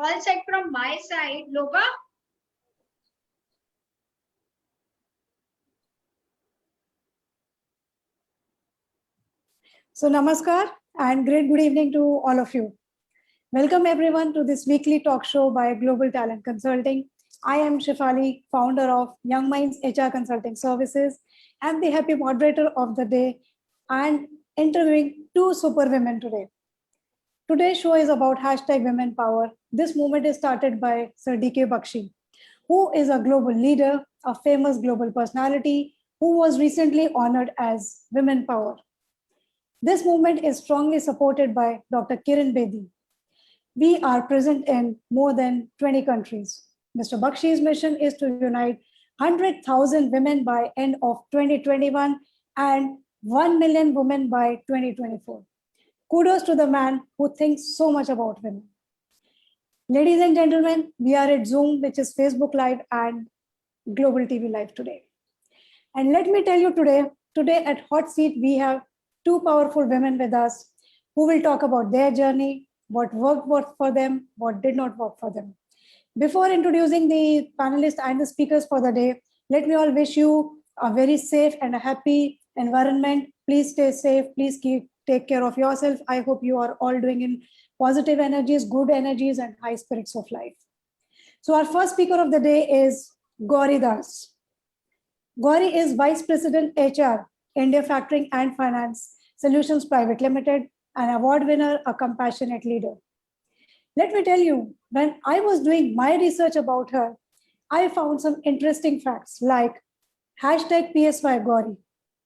all set from my side. Lopa? So namaskar and great good evening to all of you. Welcome everyone to this weekly talk show by Global Talent Consulting. I am Shefali, founder of Young Minds HR Consulting Services and the happy moderator of the day and interviewing two super women today. Today's show is about hashtag Women Power. This movement is started by Sir D.K. Bakshi, who is a global leader, a famous global personality who was recently honored as Women Power. This movement is strongly supported by Dr. Kiran Bedi. We are present in more than 20 countries. Mr. Bakshi's mission is to unite 100,000 women by end of 2021 and 1 million women by 2024. Kudos to the man who thinks so much about women. Ladies and gentlemen, we are at Zoom, which is Facebook Live and Global TV Live today. And let me tell you today at Hot Seat, we have two powerful women with us who will talk about their journey, what worked for them, what did not work for them. Before introducing the panelists and the speakers for the day, let me all wish you a very safe and a happy environment. Please stay safe. Please take care of yourself. I hope you are all doing in positive energies, good energies, and high spirits of life. So our first speaker of the day is Gauri Das. Gauri is Vice President HR, India Factoring and Finance Solutions Private Limited, an award winner, a compassionate leader. Let me tell you, when I was doing my research about her, I found some interesting facts like hashtag PSY Gauri.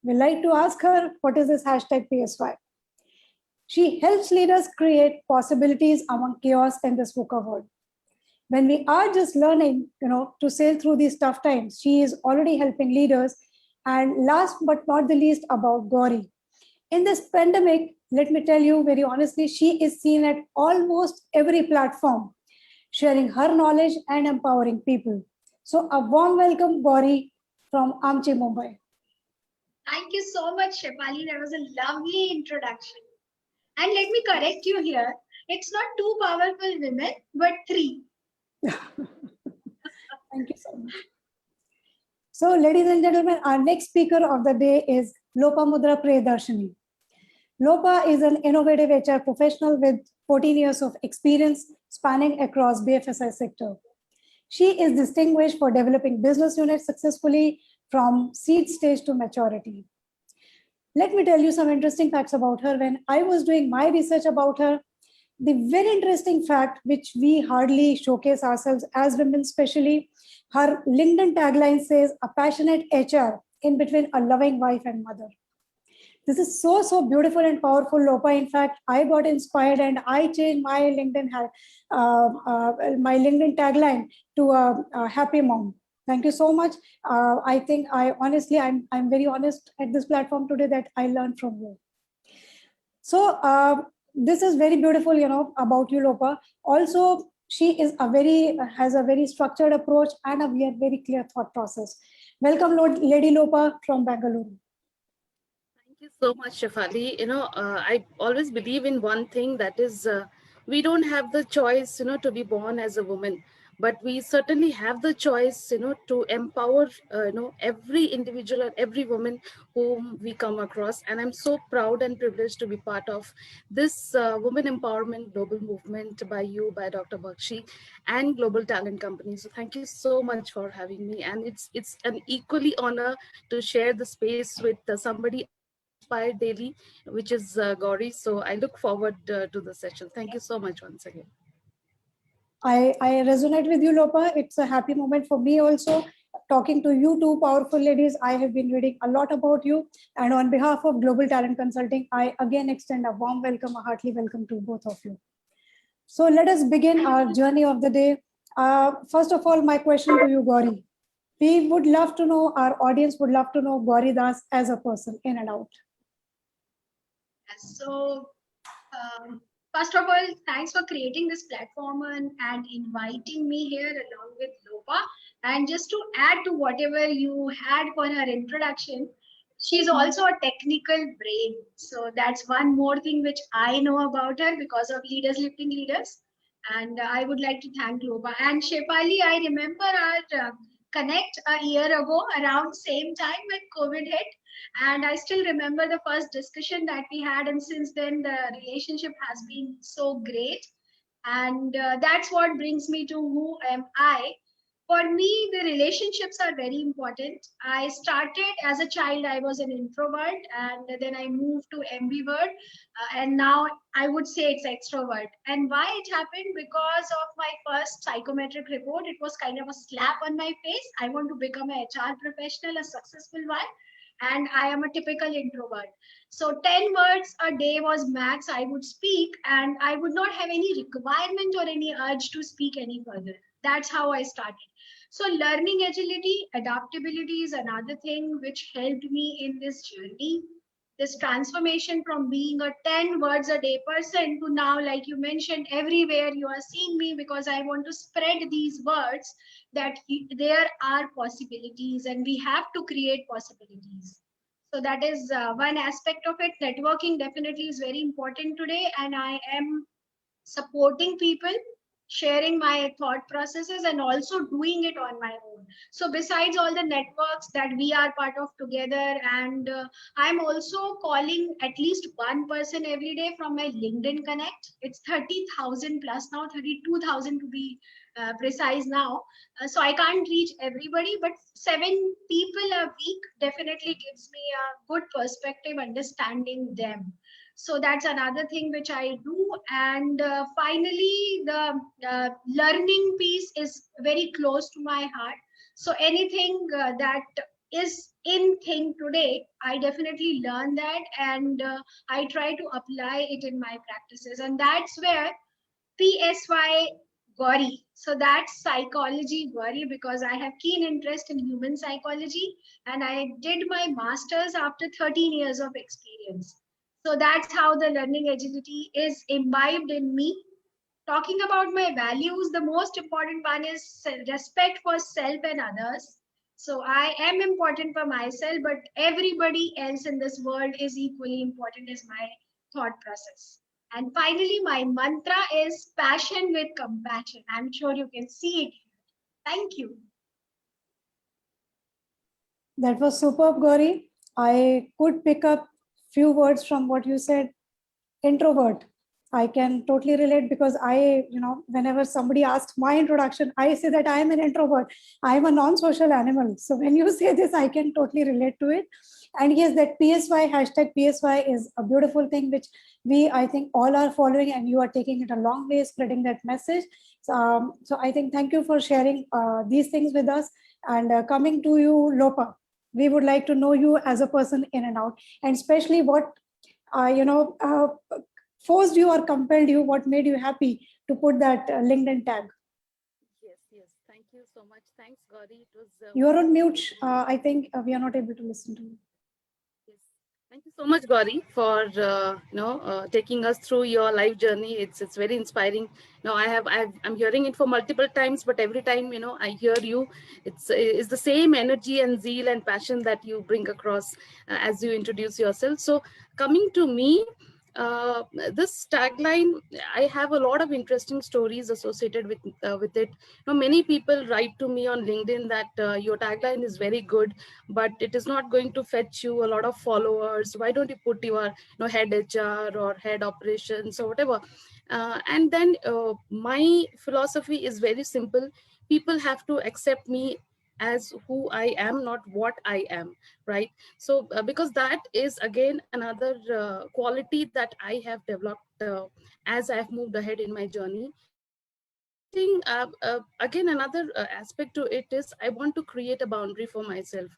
We like to ask her, what is this hashtag PSY? She helps leaders create possibilities among chaos in this VUCA world. When we are just learning, to sail through these tough times, she is already helping leaders. And last but not the least, about Gauri. In this pandemic, let me tell you very honestly, she is seen at almost every platform, sharing her knowledge and empowering people. So a warm welcome, Gauri, from Amchi, Mumbai. Thank you so much, Shefali. That was a lovely introduction. And let me correct you here. It's not two powerful women, but three. Thank you so much. So, ladies and gentlemen, our next speaker of the day is Lopamudra Priyadarshini. Lopa is an innovative HR professional with 14 years of experience spanning across BFSI sector. She is distinguished for developing business units successfully from seed stage to maturity. Let me tell you some interesting facts about her. When I was doing my research about her, the very interesting fact, which we hardly showcase ourselves as women, especially, her LinkedIn tagline says, a passionate HR in between a loving wife and mother. This is so beautiful and powerful, Lopa. In fact, I got inspired and I changed my LinkedIn tagline to a happy mom. Thank you so much. I think I'm very honest at this platform today that I learned from you. So this is very beautiful, about you, Lopa. Also, she is has a very structured approach and a very clear thought process. Welcome, Lady Lopa from Bangalore. Thank you so much, Shefali. I always believe in one thing, that is, we don't have the choice, to be born as a woman, but we certainly have the choice, to empower, every individual and every woman whom we come across. And I'm so proud and privileged to be part of this women empowerment global movement by you, by Dr. Bakshi and Global Talent Company. So thank you so much for having me. And it's an equally honor to share the space with somebody inspired daily, which is Gauri. So I look forward to the session. Thank you so much once again. I resonate with you, Lopa. It's a happy moment for me also. Talking to you two powerful ladies, I have been reading a lot about you. And on behalf of Global Talent Consulting, I again extend a warm welcome, a hearty welcome to both of you. So let us begin our journey of the day. First of all, my question to you, Gauri. We would love to know, our audience would love to know Gauri Das as a person, in and out. So, first of all, thanks for creating this platform and inviting me here along with Lopa. And just to add to whatever you had for her introduction, she's also a technical brain. So that's one more thing which I know about her because of Leaders Lifting Leaders. And I would like to thank Loba. And Shefali, I remember our connect a year ago around same time when COVID hit. And I still remember the first discussion that we had. And since then, the relationship has been so great. And that's what brings me to who am I. For me, the relationships are very important. I started as a child, I was an introvert, and then I moved to ambivert, and now I would say it's extrovert. And why it happened? Because of my first psychometric report, it was kind of a slap on my face. I want to become a HR professional, a successful one, and I am a typical introvert. So 10 words a day was max I would speak, and I would not have any requirement or any urge to speak any further. That's how I started. So learning agility, adaptability is another thing which helped me in this journey. This transformation from being a 10 words a day person to now, like you mentioned, everywhere you are seeing me because I want to spread these words that there are possibilities and we have to create possibilities. So that is one aspect of it. Networking definitely is very important today, and I am supporting people, sharing my thought processes, and also doing it on my own. So besides all the networks that we are part of together, and I'm also calling at least one person every day from my LinkedIn Connect. It's 30,000 plus now, 32,000 to be precise now. So I can't reach everybody, but 7 people a week definitely gives me a good perspective understanding them. So that's another thing which I do. And finally, the learning piece is very close to my heart. So anything that is in thing today, I definitely learn that, and I try to apply it in my practices. And that's where PSY Gauri. So that's psychology Gauri, because I have keen interest in human psychology, and I did my master's after 13 years of experience. So that's how the learning agility is imbibed in me. Talking about my values, the most important one is respect for self and others. So I am important for myself, but everybody else in this world is equally important as my thought process. And finally, my mantra is passion with compassion. I'm sure you can see it. Thank you. That was superb, Gauri. I could pick up few words from what you said. Introvert. I can totally relate because whenever somebody asks my introduction, I say that I am an introvert. I am a non-social animal. So when you say this, I can totally relate to it. And yes, that PSY, hashtag PSY is a beautiful thing, which I think all are following, and you are taking it a long way, spreading that message. So I think thank you for sharing these things with us. And coming to you, Lopa, we would like to know you as a person in and out, and especially what forced you or compelled you, what made you happy to put that LinkedIn tag? Yes, yes. Thank you so much. Thanks, Gauri. It was. You are on mute. I think we are not able to listen to you. Yes. Thank you so much, Gauri, for taking us through your life journey. It's very inspiring. I'm hearing it for multiple times, but every time I hear you, it's the same energy and zeal and passion that you bring across as you introduce yourself. So coming to me, uh, this tagline, I have a lot of interesting stories associated with it. Many people write to me on LinkedIn that your tagline is very good, but it is not going to fetch you a lot of followers. Why don't you put your head HR or head operations or whatever? And then my philosophy is very simple. People have to accept me as who I am, not what I am, right? So because that is again another quality that I have developed as I've moved ahead in my journey. Second thing, again, another aspect to it is I want to create a boundary for myself.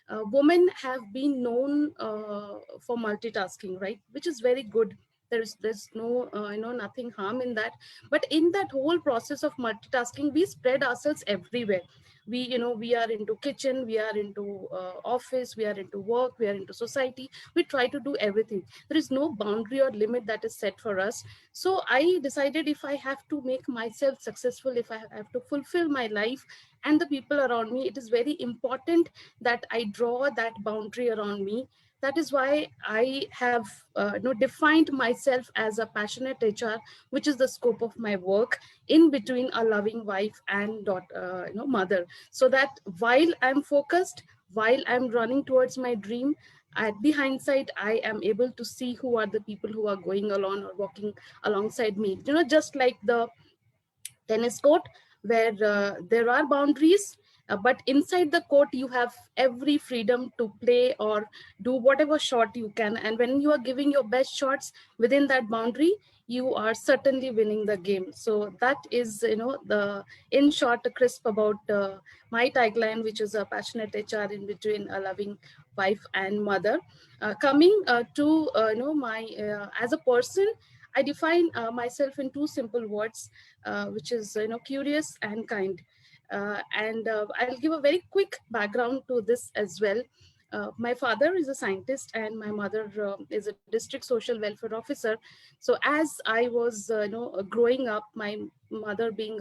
Women have been known for multitasking, right? Which is very good. There's no nothing harm in that. But in that whole process of multitasking, we spread ourselves everywhere. We are into kitchen, we are into office, we are into work, we are into society. We try to do everything. There is no boundary or limit that is set for us. So I decided, if I have to make myself successful, if I have to fulfill my life and the people around me, it is very important that I draw that boundary around me. That is why I have defined myself as a passionate HR, which is the scope of my work in between a loving wife and daughter, mother. So that while I'm focused, while I'm running towards my dream, at the hindsight, I am able to see who are the people who are going along or walking alongside me. Just like the tennis court where there are boundaries, but inside the court you have every freedom to play or do whatever shot you can, and when you are giving your best shots within that boundary, you are certainly winning the game. So that is, the in short, a crisp about my tagline, which is a passionate HR in between a loving wife and mother. Coming to my as a person, I define myself in two simple words, which is curious and kind. And I'll give a very quick background to this as well. My father is a scientist and my mother is a district social welfare officer. So as I was growing up, my mother being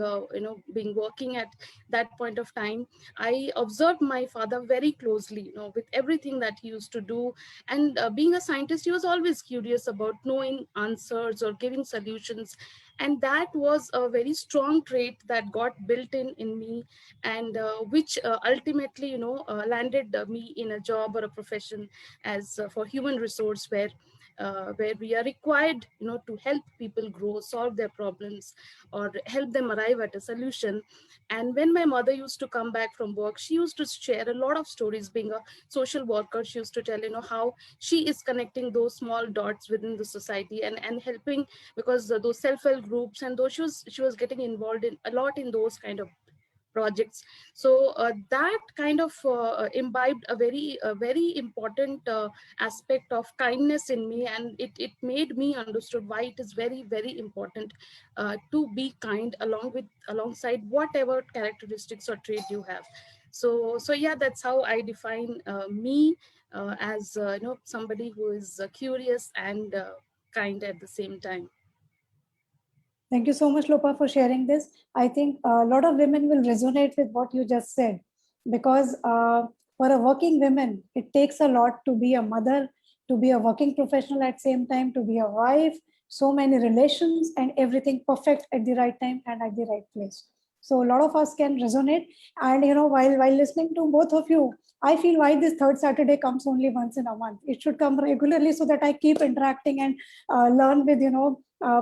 working at that point of time, I observed my father very closely, with everything that he used to do. And being a scientist, he was always curious about knowing answers or giving solutions, and that was a very strong trait that got built in me, and which ultimately landed me in a job or a profession as for human resource, where we are required to help people grow, solve their problems, or help them arrive at a solution. And when my mother used to come back from work, she used to share a lot of stories. Being a social worker, she used to tell how she is connecting those small dots within the society, and helping, because those self-help groups and those, she was getting involved in a lot in those kind of projects. So that kind of imbibed a very important aspect of kindness in me, and it made me understood why it is very, very important to be kind alongside whatever characteristics or trait you have. So yeah, that's how I define me as somebody who is curious and kind at the same time. Thank you so much, Lopa, for sharing this. I think a lot of women will resonate with what you just said, because for a working woman, it takes a lot to be a mother, to be a working professional at same time, to be a wife, so many relations and everything perfect at the right time and at the right place. So a lot of us can resonate. And while listening to both of you, I feel why this third Saturday comes only once in a month. It should come regularly so that I keep interacting and learn with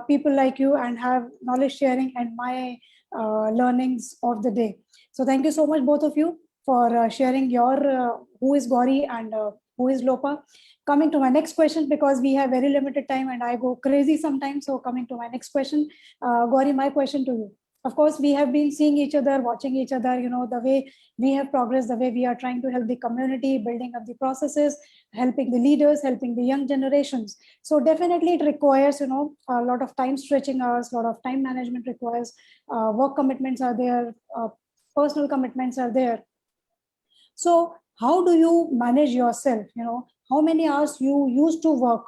people like you and have knowledge sharing and my learnings of the day. So thank you so much, both of you, for sharing your who is Gauri and who is Lopa. Coming to my next question, because we have very limited time and I go crazy sometimes. So coming to my next question, Gauri, my question to you. Of course, we have been seeing each other, watching each other, the way we have progressed, the way we are trying to help the community, building up the processes, helping the leaders, helping the young generations. So definitely it requires, a lot of time stretching hours, a lot of time management requires, work commitments are there, personal commitments are there. So how do you manage yourself? How many hours you used to work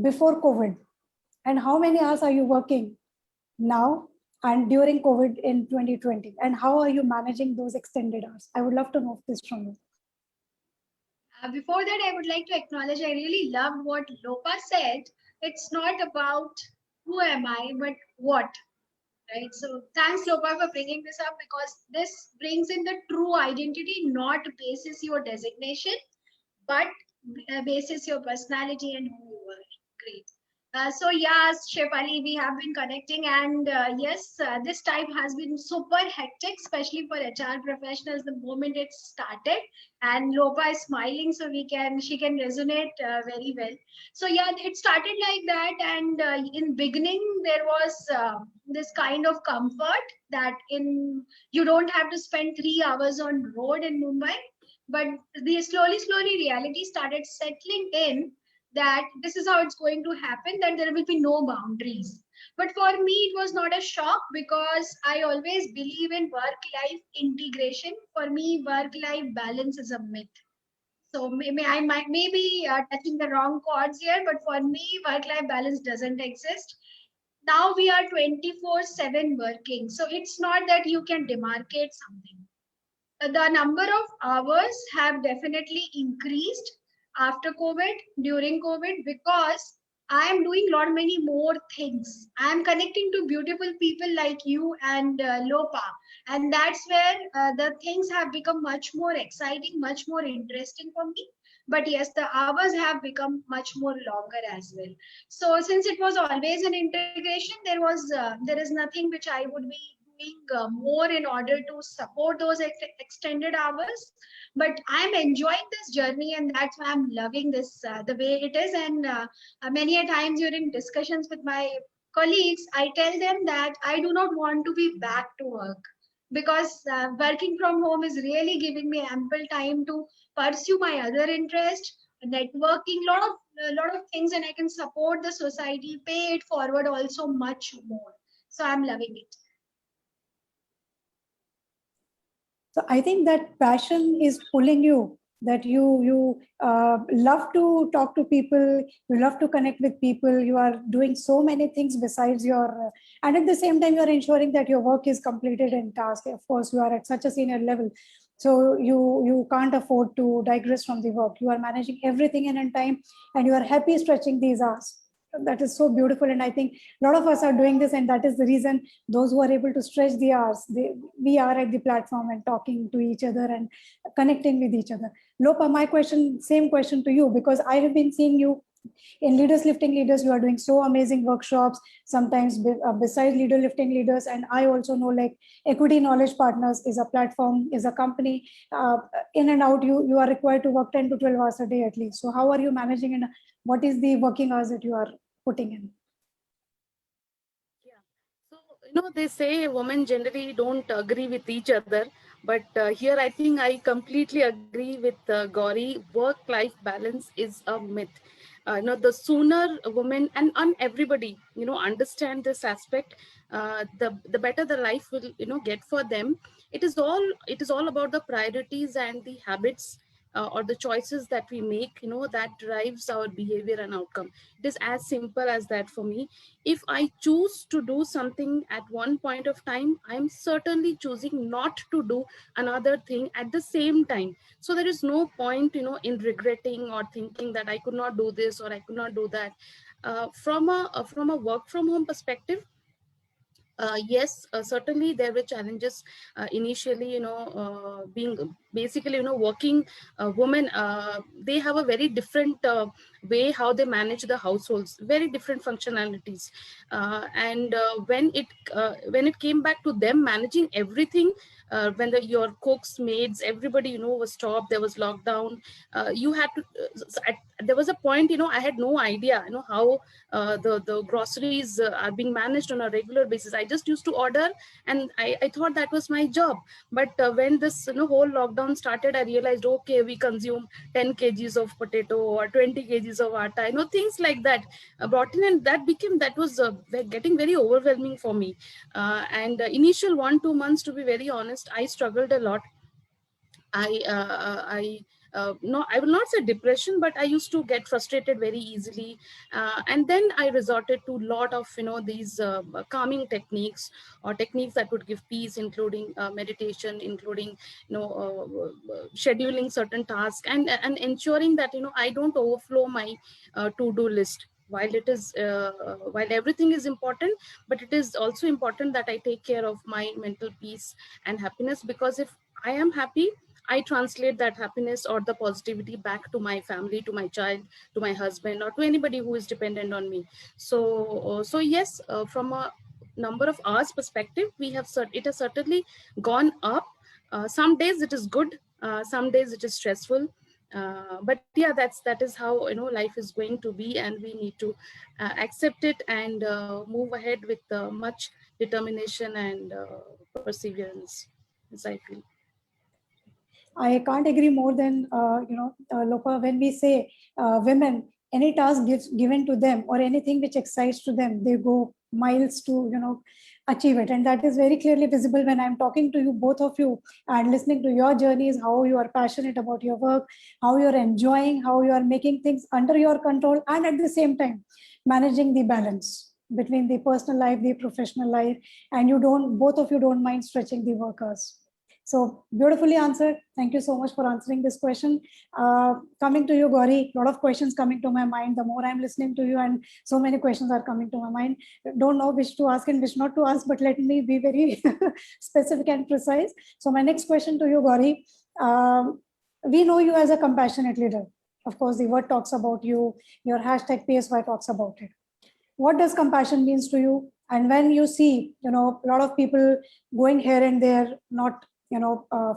before COVID, and how many hours are you working now and during COVID in 2020? And how are you managing those extended hours? I would love to know this from you. Before that, I would like to acknowledge I really loved what Lopa said. It's not about who am I, but what, right? So thanks, Lopa, for bringing this up, because this brings in the true identity, not basis your designation, but basis your personality and who you are. Great. So yes, Shefali, we have been connecting, and yes, this time has been super hectic, especially for HR professionals. The moment it started, and Lopa is smiling, so she can resonate very well. So yeah, it started like that, and in beginning there was this kind of comfort that you don't have to spend 3 hours on road in Mumbai, but the slowly reality started settling in, that this is how it's going to happen, that there will be no boundaries. But for me, it was not a shock, because I always believe in work-life integration. For me, work-life balance is a myth. So maybe I might be touching the wrong chords here, but for me, work-life balance doesn't exist. Now we are 24/7 working. So it's not that you can demarcate something. The number of hours have definitely increased. after COVID, during COVID, because I am doing many more things. I am connecting to beautiful people like you and Lopa, and that's where the things have become much more exciting, much more interesting for me. But yes, the hours have become much more longer as well. So since it was always an integration, there is nothing which I would be doing more in order to support those extended hours. But I'm enjoying this journey, and that's why I'm loving this the way it is. And many a times during discussions with my colleagues, I tell them that I do not want to be back to work, because working from home is really giving me ample time to pursue my other interest, networking, lot of things, and I can support the society, pay it forward also much more. So I'm loving it. So I think that passion is pulling you, that you love to talk to people, you love to connect with people, you are doing so many things besides your, and at the same time, you are ensuring that your work is completed in task. Of course, you are at such a senior level. So you can't afford to digress from the work. You are managing everything in time, and you are happy stretching these hours. That is so beautiful. And I think a lot of us are doing this, and that is the reason those who are able to stretch the hours, we are at the platform and talking to each other and connecting with each other. Lopa, my question, same question to you, because I have been seeing you in Leaders Lifting Leaders. You are doing so amazing workshops, sometimes besides Leader Lifting Leaders. And I also know, like, Equity Knowledge Partners is a platform, is a company. In and out, you are required to work 10 to 12 hours a day at least. So how are you managing, and what is the working hours that you are putting in? Yeah. So, they say women generally don't agree with each other, but here I think I completely agree with Gauri. Work-life balance is a myth. The sooner a woman and everybody, understand this aspect, the better the life will, get for them. It is all about the priorities and the habits, or the choices that we make, that drives our behavior and outcome. It is as simple as that for me. If I choose to do something at one point of time, I'm certainly choosing not to do another thing at the same time. So there is no point, in regretting or thinking that I could not do this or I could not do that. From a work from home perspective, yes, certainly there were challenges initially, being basically, working women, they have a very different way how they manage the households, very different functionalities. And when it came back to them managing everything, when your cooks, maids, everybody, was stopped, there was lockdown, you had to, there was a point, I had no idea, how the groceries are being managed on a regular basis. I just used to order, and I thought that was my job. But when this whole lockdown started, I realized, okay, we consume 10 kgs of potato or 20 kgs of atta, things like that brought in, and that was getting very overwhelming for me. And initial 1-2 months, to be very honest, I struggled a lot. I no, I will not say depression, but I used to get frustrated very easily, and then I resorted to a lot of these calming techniques, or techniques that would give peace, including meditation, including scheduling certain tasks, and ensuring that I don't overflow my to-do list. While everything is important, but it is also important that I take care of my mental peace and happiness, because if I am happy, I translate that happiness or the positivity back to my family, to my child, to my husband, or to anybody who is dependent on me. So yes, from a number of hours perspective, it has certainly gone up. Some days it is good, some days it is stressful. But yeah, that is how life is going to be, and we need to accept it and move ahead with much determination and perseverance, as I feel. I can't agree more than Lopa. When we say women, any task given to them or anything which excites to them, they go miles to achieve it, and that is very clearly visible when I'm talking to you, both of you, and listening to your journeys, how you are passionate about your work, how you are enjoying, how you are making things under your control, and at the same time managing the balance between the personal life, the professional life, and both of you don't mind stretching the workers. So beautifully answered. Thank you so much for answering this question. Coming to you, Gauri, a lot of questions coming to my mind. The more I'm listening to you, and so many questions are coming to my mind. Don't know which to ask and which not to ask, but let me be very specific and precise. So my next question to you, Gauri, we know you as a compassionate leader. Of course, the word talks about you. Your hashtag PSY talks about it. What does compassion means to you? And when you see, a lot of people going here and there, not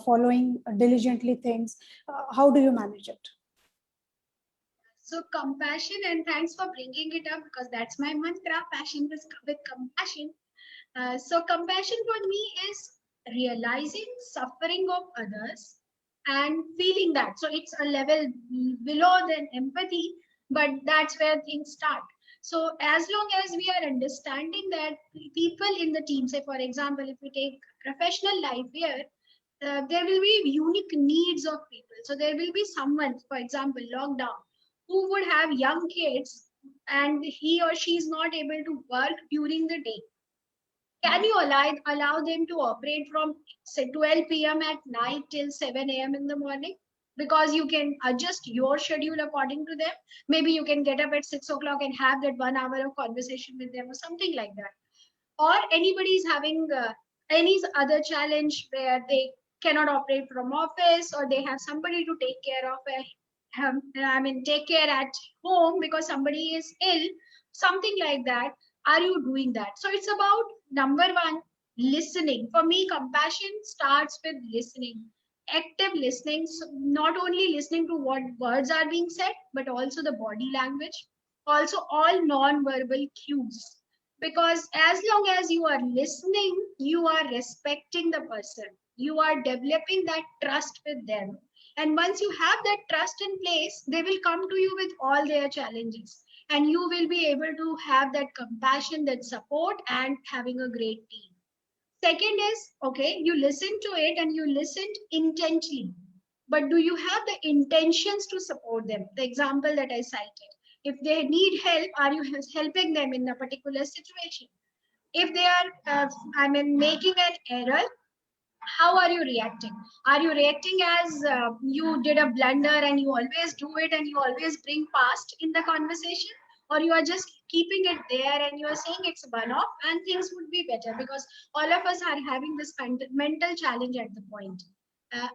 following diligently things, how do you manage it? So compassion, and thanks for bringing it up because that's my mantra, passion with compassion. So compassion for me is realizing suffering of others and feeling that. So it's a level below than empathy, but that's where things start. So as long as we are understanding that people in the team, say for example, if we take professional life here, there will be unique needs of people. So there will be someone, for example, lockdown, who would have young kids and he or she is not able to work during the day. Can you allow them to operate from say 12 p.m. at night till 7 a.m. in the morning? Because you can adjust your schedule according to them. Maybe you can get up at 6 o'clock and have that 1 hour of conversation with them or something like that. Or anybody is having any other challenge where they cannot operate from office or they have somebody to take care of take care at home because somebody is ill, something like that. Are you doing that? So it's about number one, listening. For me, compassion starts with listening, active listening. So not only listening to what words are being said, but also the body language, also all non-verbal cues. Because as long as you are listening, you are respecting the person, you are developing that trust with them, and once you have that trust in place, they will come to you with all their challenges. And you will be able to have that compassion, that support, and having a great team. Second is, okay, you listen to it and you listened intently. But do you have the intentions to support them? The example that I cited. If they need help, are you helping them in a particular situation? If they are, making an error, how are you reacting? Are you reacting as you did a blunder and you always do it and you always bring past in the conversation? Or you are just keeping it there and you are saying it's one off and things would be better because all of us are having this mental challenge at the point.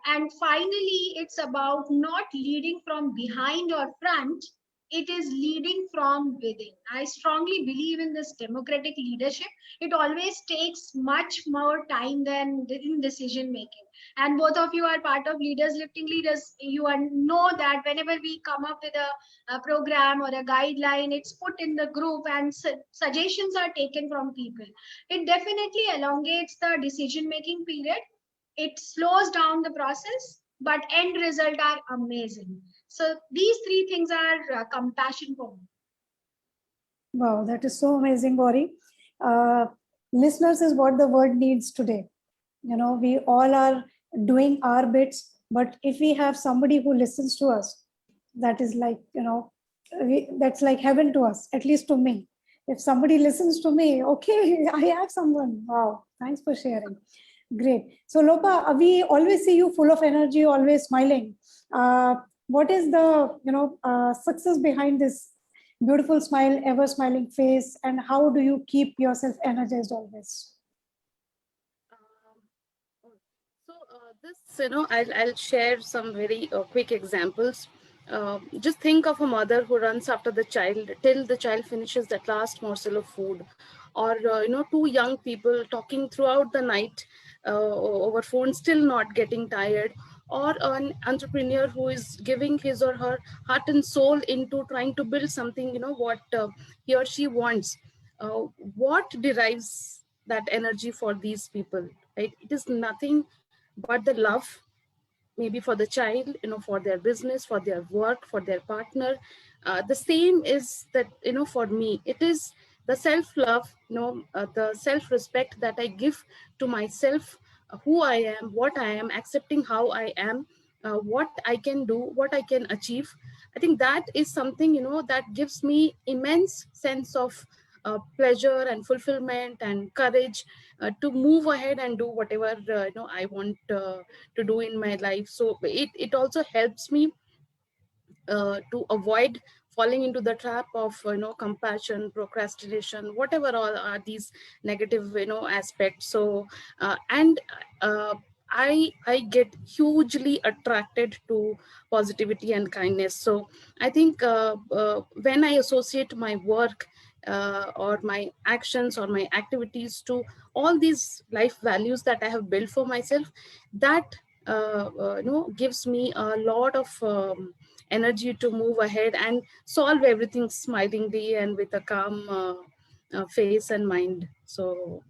And finally, it's about not leading from behind or front, it is leading from within. I strongly believe in this democratic leadership. It always takes much more time than in decision making. And both of you are part of leaders lifting leaders. You know that whenever we come up with a program or a guideline, it's put in the group and suggestions are taken from people. It definitely elongates the decision making period. It slows down the process, but end result are amazing. So these three things are compassion for me. Wow, that is so amazing, Gauri. Listeners is what the world needs today. We all are doing our bits, but if we have somebody who listens to us, that is like, that's like heaven to us, at least to me. If somebody listens to me, okay, I have someone. Wow, thanks for sharing. Great. So Lopa, we always see you full of energy, always smiling. What is the success behind this beautiful smile, ever smiling face, and how do you keep yourself energized always? I'll share some very quick examples. Just think of a mother who runs after the child till the child finishes that last morsel of food, or two young people talking throughout the night over phone, still not getting tired, or an entrepreneur who is giving his or her heart and soul into trying to build something, what he or she wants. What derives that energy for these people, right? It is nothing but the love, maybe for the child, for their business, for their work, for their partner. The same is that, for me, it is the self-love, the self-respect that I give to myself, who I am, what I am, accepting how I am, what I can do, what I can achieve. I think that is something, that gives me immense sense of pleasure and fulfillment and courage to move ahead and do whatever I want to do in my life. So it also helps me to avoid falling into the trap of compassion, procrastination, whatever all are these negative aspects. So and I get hugely attracted to positivity and kindness. So I think when I associate my work or my actions or my activities to all these life values that I have built for myself, that gives me a lot of energy to move ahead and solve everything smilingly and with a calm face and mind. So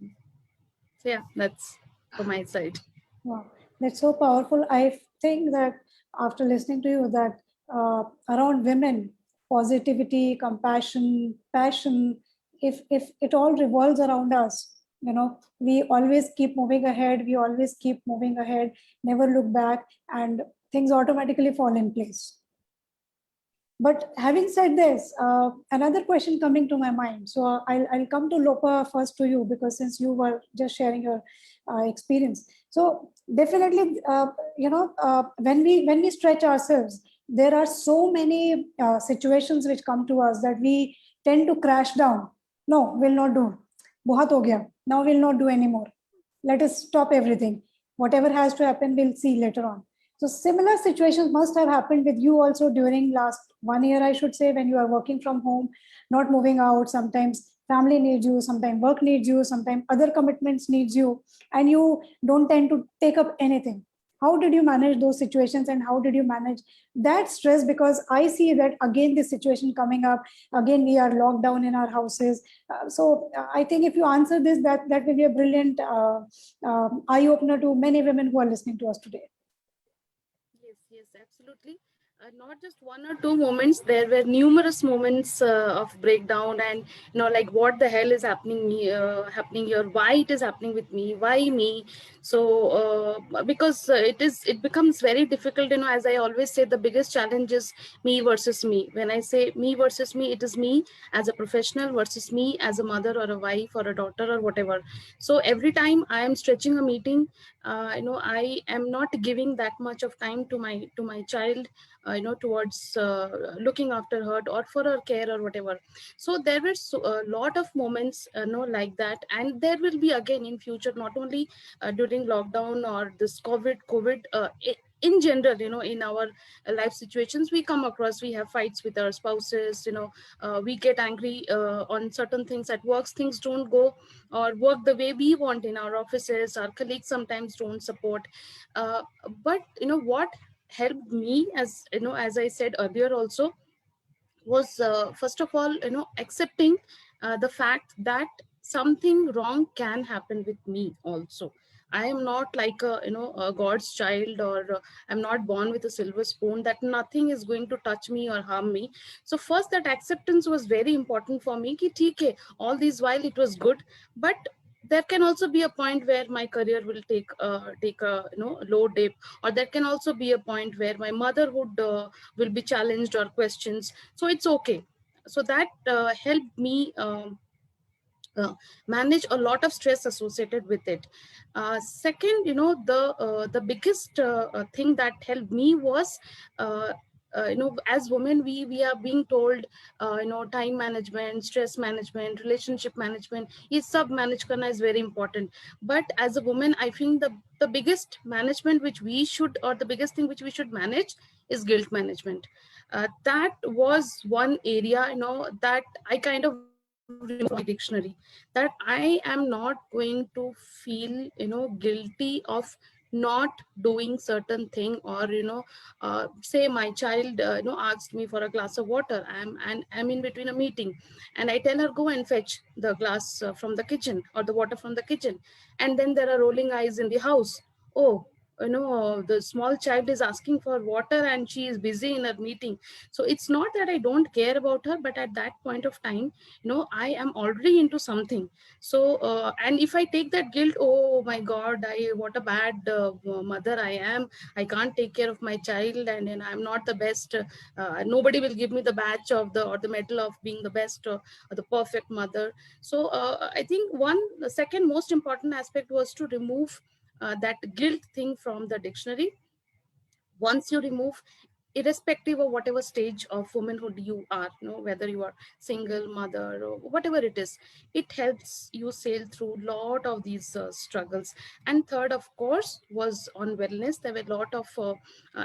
yeah, that's from my side. Wow, that's so powerful. I think that after listening to you, that around women, positivity, compassion, passion, if it all revolves around us, we always keep moving ahead. We always keep moving ahead, never look back, and things automatically fall in place. But having said this, another question coming to my mind. So I'll come to Lopa first to you, because since you were just sharing your experience. So definitely, when we stretch ourselves, there are so many situations which come to us that we tend to crash down. No, we'll not do. Bahut ho gaya. Now we'll not do anymore. Let us stop everything. Whatever has to happen, we'll see later on. So similar situations must have happened with you also during last 1 year, I should say, when you are working from home, not moving out. Sometimes family needs you, sometimes work needs you, sometimes other commitments needs you, and you don't tend to take up anything. How did you manage those situations, and how did you manage that stress? Because I see that again, this situation coming up again, we are locked down in our houses. I think if you answer this, that will be a brilliant eye opener to many women who are listening to us today. Yes, yes, absolutely. Not just one or two moments. There were numerous moments of breakdown, and like what the hell is happening me, happening here? Why it is happening with me? Why me? So because it becomes very difficult. As I always say, the biggest challenge is me versus me. When I say me versus me, it is me as a professional versus me as a mother or a wife or a daughter or whatever. So every time I am stretching a meeting, I am not giving that much of time to my child, towards looking after her or for her care or whatever. So there were a lot of moments like that, and there will be again in future, not only during lockdown or this covid in general. In our life situations, we come across, we have fights with our spouses. We get angry on certain things at works, things don't go or work the way we want in our offices. Our colleagues sometimes don't support, uh, but what helped me, as I said earlier also, was first of all accepting the fact that something wrong can happen with me also. I am not like a god's child, or I'm not born with a silver spoon that nothing is going to touch me or harm me. So first, that acceptance was very important for me, ki theek hai, all these while it was good, but there can also be a point where my career will take a low dip, or there can also be a point where my motherhood will be challenged or questions. So it's okay. So that helped me uh, manage a lot of stress associated with it. Second, the biggest thing that helped me was as women, we are being told time management, stress management, relationship management, ye sab manage karna is very important. But as a woman, I think the biggest management which we should, or the biggest thing which we should manage, is guilt management. That was one area that I kind of removed my dictionary, that I am not going to feel guilty of not doing certain thing, or say my child asked me for a glass of water. I'm in between a meeting, and I tell her, go and fetch the glass from the kitchen, or the water from the kitchen, and then there are rolling eyes in the house. Oh, the small child is asking for water and she is busy in her meeting. So it's not that I don't care about her, but at that point of time, I am already into something. So and if I take that guilt, oh my god, I what a bad mother I am, I can't take care of my child, and I'm not the best, nobody will give me the badge of the medal of being the best, or the perfect mother. So I think the second most important aspect was to remove that guilt thing from the dictionary. Once you remove, irrespective of whatever stage of womanhood you are, whether you are single mother or whatever it is, it helps you sail through a lot of these struggles. And third, of course, was on wellness. There were a lot of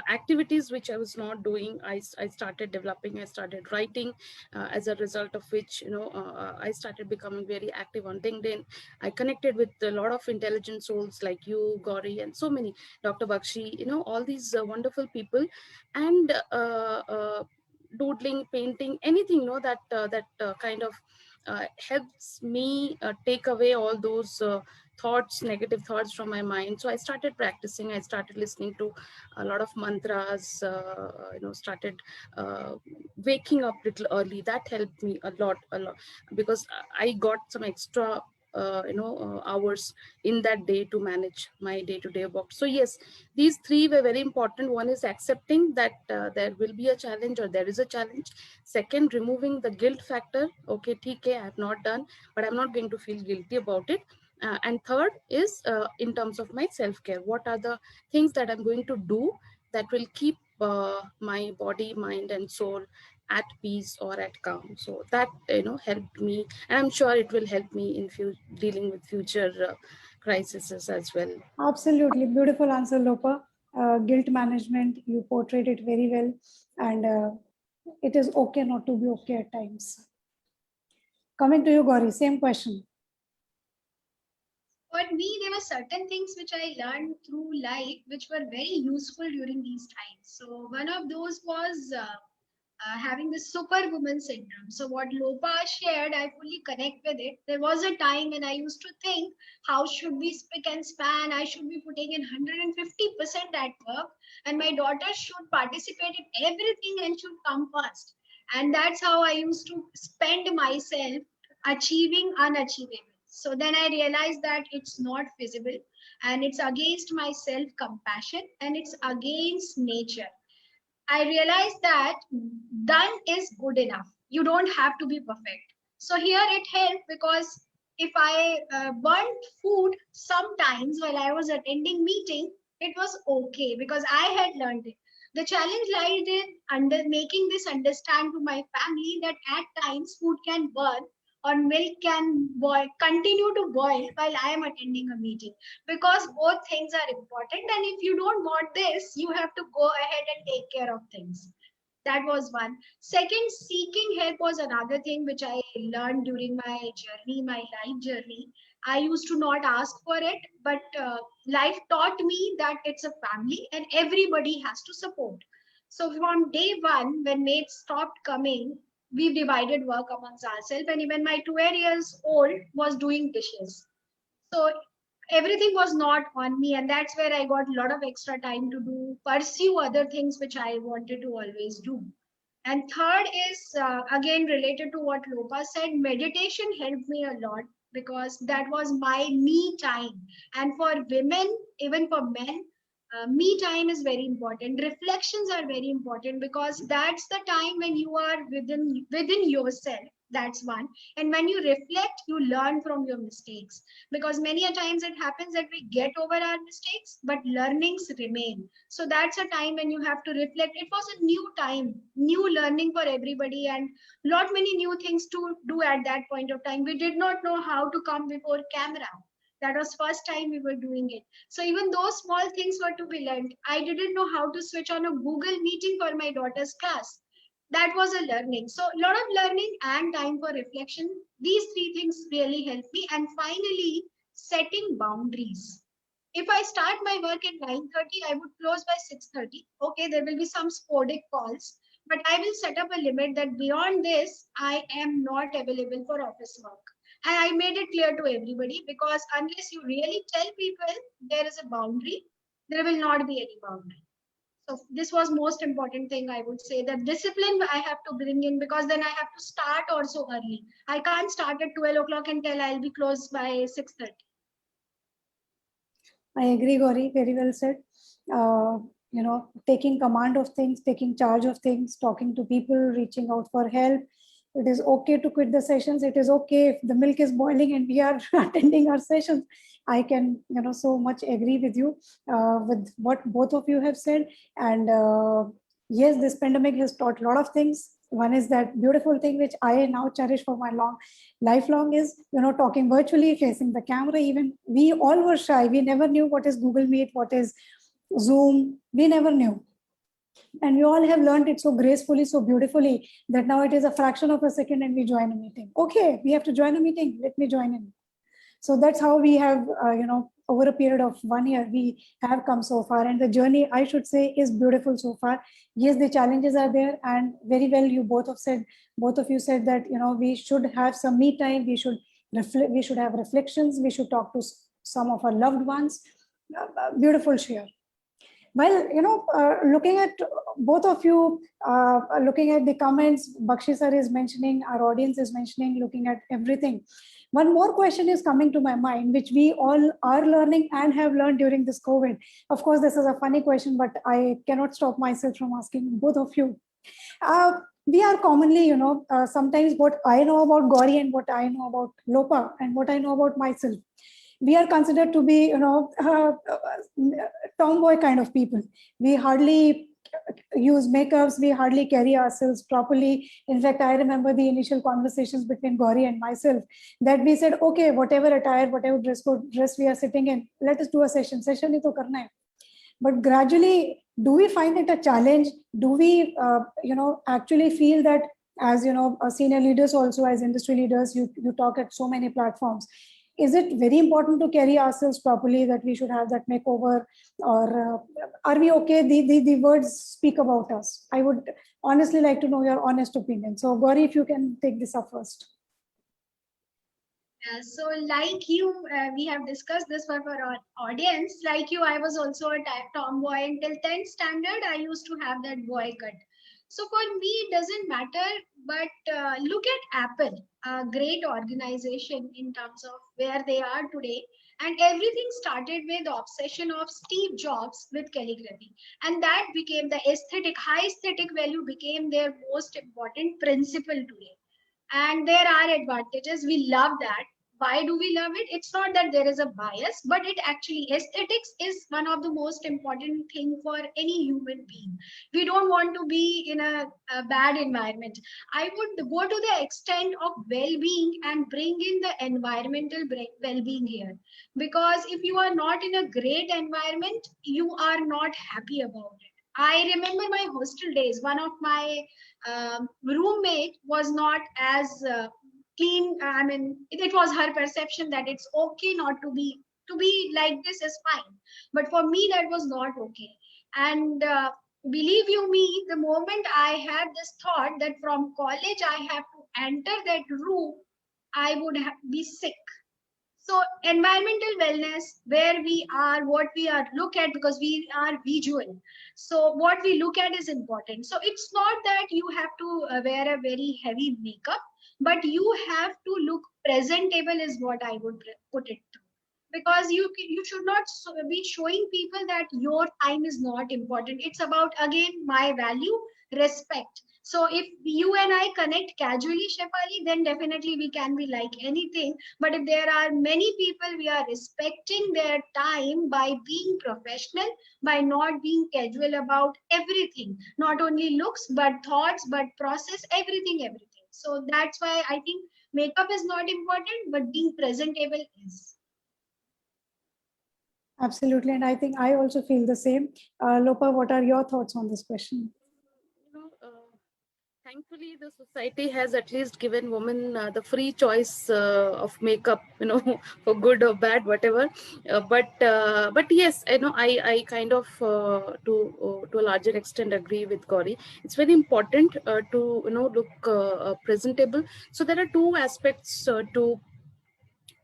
activities which I was not doing. I started developing, I started writing, as a result of which, I started becoming very active on LinkedIn. I connected with a lot of intelligent souls like you, Gauri, and so many, Dr. Bakshi, all these wonderful people. And doodling, painting, anything, that kind of helps me take away all those thoughts, negative thoughts from my mind. So I started practicing, I started listening to a lot of mantras, started uh, waking up little early. That helped me a lot, because I got some extra hours in that day to manage my day-to-day work. So yes, these three were very important. One is accepting that there will be a challenge, or there is a challenge. Second, removing the guilt factor. Okay, TK, I have not done, but I'm not going to feel guilty about it. And third is, in terms of my self-care, what are the things that I'm going to do that will keep my body, mind, and soul at peace or at calm. So that helped me, and I'm sure it will help me in dealing with future crises as well. Absolutely. Beautiful answer, Lopa. Guilt management, you portrayed it very well. And it is okay not to be okay at times. Coming to you, Gauri, same question. For me, there were certain things which I learned through life which were very useful during these times. So one of those was having the superwoman syndrome. So what Lopa shared, I fully connect with it. There was a time when I used to think, how should we spick and span? I should be putting in 150% at work, and my daughter should participate in everything and should come first. And that's how I used to spend myself achieving unachievable. So then I realized that it's not feasible, and it's against my self compassion, and it's against nature. I realized that done is good enough. You don't have to be perfect. So here it helped because if I burnt food sometimes while I was attending meeting, it was okay because I had learned it. The challenge lied in under making this understand to my family that at times food can burn or milk can boil, continue to boil while I am attending a meeting, because both things are important, and if you don't want this, you have to go ahead and take care of things. That was one. Second, seeking help was another thing which I learned during my journey, my life journey. I used to not ask for it, but life taught me that it's a family and everybody has to support. So from day one, when mates stopped coming, we divided work amongst ourselves, and even my 12 years old was doing dishes. So everything was not on me, and that's where I got a lot of extra time to do pursue other things which I wanted to always do. And third is again related to what Lopa said, meditation helped me a lot because that was my me time. And for women, even for men, me time is very important. Reflections are very important because that's the time when you are within yourself. That's one. And when you reflect, you learn from your mistakes, because many a times it happens that we get over our mistakes but learnings remain. So that's a time when you have to reflect. It was a new time, new learning for everybody, and lot many new things to do at that point of time. We did not know how to come before camera. That was first time we were doing it. So even those small things were to be learned. I didn't know how to switch on a Google meeting for my daughter's class. That was a learning. So a lot of learning and time for reflection. These three things really helped me. And finally, setting boundaries. If I start my work at 9:30, I would close by 6:30. Okay, there will be some sporadic calls, but I will set up a limit that beyond this, I am not available for office work. And I made it clear to everybody, because unless you really tell people there is a boundary, there will not be any boundary. So this was most important thing, I would say, that discipline I have to bring in, because then I have to start also early. I can't start at 12 o'clock and tell I'll be closed by 6:30. I agree, Gauri, very well said. Taking command of things, taking charge of things, talking to people, reaching out for help. It is okay to quit the sessions. It is okay if the milk is boiling and we are attending our sessions. I can, so much agree with you with what both of you have said. And yes, this pandemic has taught a lot of things. One is that beautiful thing which I now cherish for my lifelong is, talking virtually, facing the camera. Even we all were shy. We never knew what is Google Meet, what is Zoom. We never knew. And we all have learned it so gracefully, so beautifully, that now it is a fraction of a second and we join a meeting. Okay, we have to join a meeting. Let me join in. So that's how we have, over a period of 1 year, we have come so far. And the journey, I should say, is beautiful so far. Yes, the challenges are there. And very well, both of you said that, we should have some me time. We should have reflections. We should talk to some of our loved ones. Beautiful share. Well, looking at both of you, looking at the comments, Bakshi sir is mentioning, our audience is mentioning, looking at everything. One more question is coming to my mind, which we all are learning and have learned during this COVID. Of course, this is a funny question, but I cannot stop myself from asking both of you. We are commonly, sometimes what I know about Gauri and what I know about Lopa and what I know about myself, we are considered to be, tomboy kind of people. We hardly use makeups, we hardly carry ourselves properly. In fact, I remember the initial conversations between Gauri and myself that we said, okay, whatever attire, whatever dress we are sitting in, let us do a session. Session hi to karna hai. But gradually, do we find it a challenge? Do we, actually feel that as, senior leaders also, as industry leaders, you talk at so many platforms. Is it very important to carry ourselves properly, that we should have that makeover, or are we okay? The words speak about us. I would honestly like to know your honest opinion. So Gauri, if you can take this up first. So like you, we have discussed this for our audience. Like you, I was also a tomboy until 10th standard. I used to have that boy cut. So for me, it doesn't matter. But look at Apple, a great organization in terms of where they are today. And everything started with the obsession of Steve Jobs with calligraphy. And that became the high aesthetic value became their most important principle today. And there are advantages. We love that. Why do we love it? It's not that there is a bias, but it actually, aesthetics is one of the most important thing for any human being. We don't want to be in a bad environment. I would go to the extent of well-being and bring in the environmental well-being here, because if you are not in a great environment, you are not happy about it. I remember my hostel days. One of my roommate was not as clean. I mean, it was her perception that it's okay not to be like this is fine. But for me, that was not okay. And believe you me, the moment I had this thought that from college I have to enter that room, I would be sick. So environmental wellness, where we are, what we are look at, because we are visual. So what we look at is important. So it's not that you have to wear a very heavy makeup, but you have to look presentable is what I would put it to. Because you should not be showing people that your time is not important. It's about, again, my value, respect. So if you and I connect casually, Shefali, then definitely we can be like anything. But if there are many people, we are respecting their time by being professional, by not being casual about everything, not only looks, but thoughts, but process, everything. So that's why I think makeup is not important, but being presentable is. Absolutely. And I think I also feel the same. Lopa, what are your thoughts on this question? Thankfully, the society has at least given women the free choice of makeup, for good or bad, whatever. But yes, I kind of to a larger extent agree with Gauri. It's very important to look presentable. So there are two aspects to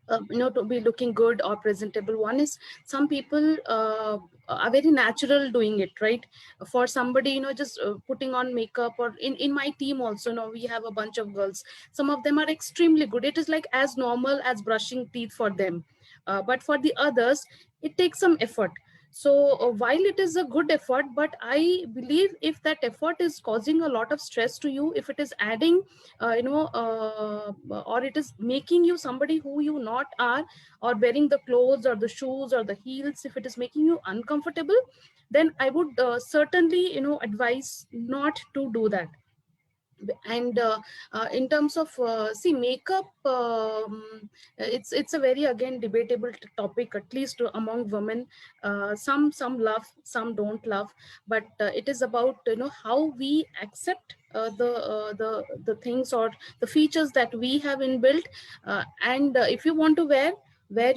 to be looking good or presentable. One is, some people are very natural doing it, right? For somebody, just putting on makeup, or in my team also, we have a bunch of girls. Some of them are extremely good. It is like as normal as brushing teeth for them. But for the others, it takes some effort. So while it is a good effort, but I believe if that effort is causing a lot of stress to you, if it is adding or it is making you somebody who you not are, or wearing the clothes or the shoes or the heels, if it is making you uncomfortable, then I would certainly advise not to do that. And in terms of see makeup, it's a very again debatable topic, at least among women. Some love, some don't love, but it is about how we accept the things or the features that we have inbuilt. And if you want to wear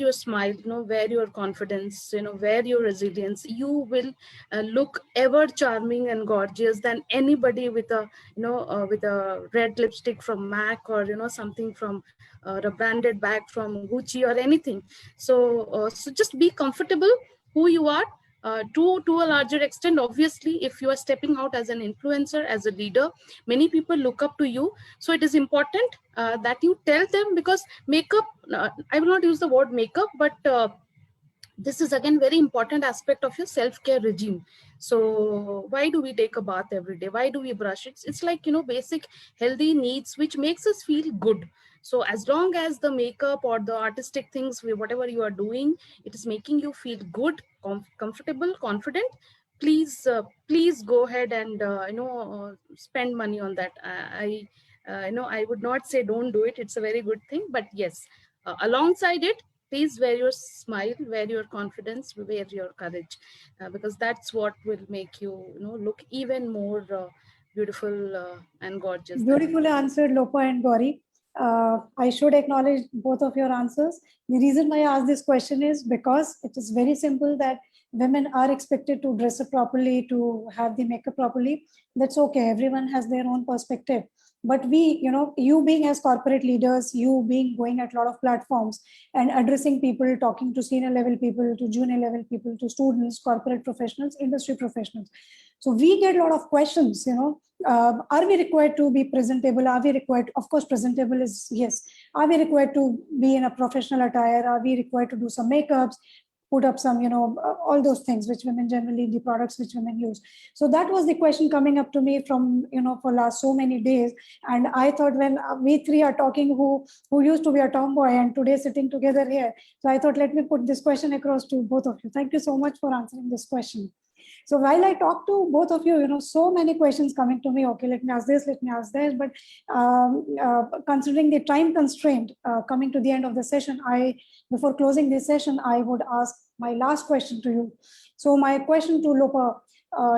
your smile, wear your confidence, wear your resilience, you will look ever charming and gorgeous than anybody with with a red lipstick from MAC, or something from a branded bag from Gucci or anything. So just be comfortable who you are. To a larger extent, obviously, if you are stepping out as an influencer, as a leader, many people look up to you. So it is important that you tell them, because makeup, I will not use the word makeup, but this is again very important aspect of your self-care regime. So why do we take a bath every day? Why do we brush? It's like basic healthy needs which makes us feel good. So as long as the makeup or the artistic things, whatever you are doing, it is making you feel good, comfortable, confident, please go ahead and spend money on that. I would not say don't do it. It's a very good thing, but yes, alongside it, please wear your smile, wear your confidence, wear your courage, because that's what will make you, look even more beautiful and gorgeous than Beautifully answered, Lopa and Gauri. I should acknowledge both of your answers. The reason why I asked this question is because it is very simple that women are expected to dress up properly, to have the makeup properly. That's okay. Everyone has their own perspective. But we, you being as corporate leaders, you being going at a lot of platforms and addressing people, talking to senior level people, to junior level people, to students, corporate professionals, industry professionals. So we get a lot of questions, are we required to be presentable? Are we required? Of course, presentable is yes. Are we required to be in a professional attire? Are we required to do some makeups? Put up some, all those things which women generally, the products which women use. So that was the question coming up to me from, for last so many days. And I thought when we three are talking, who used to be a tomboy and today sitting together here. So I thought, let me put this question across to both of you. Thank you so much for answering this question. So while I talk to both of you, so many questions coming to me. Okay, let me ask this, let me ask that. But considering the time constraint coming to the end of the session, before closing this session, I would ask my last question to you. So my question to Lopa,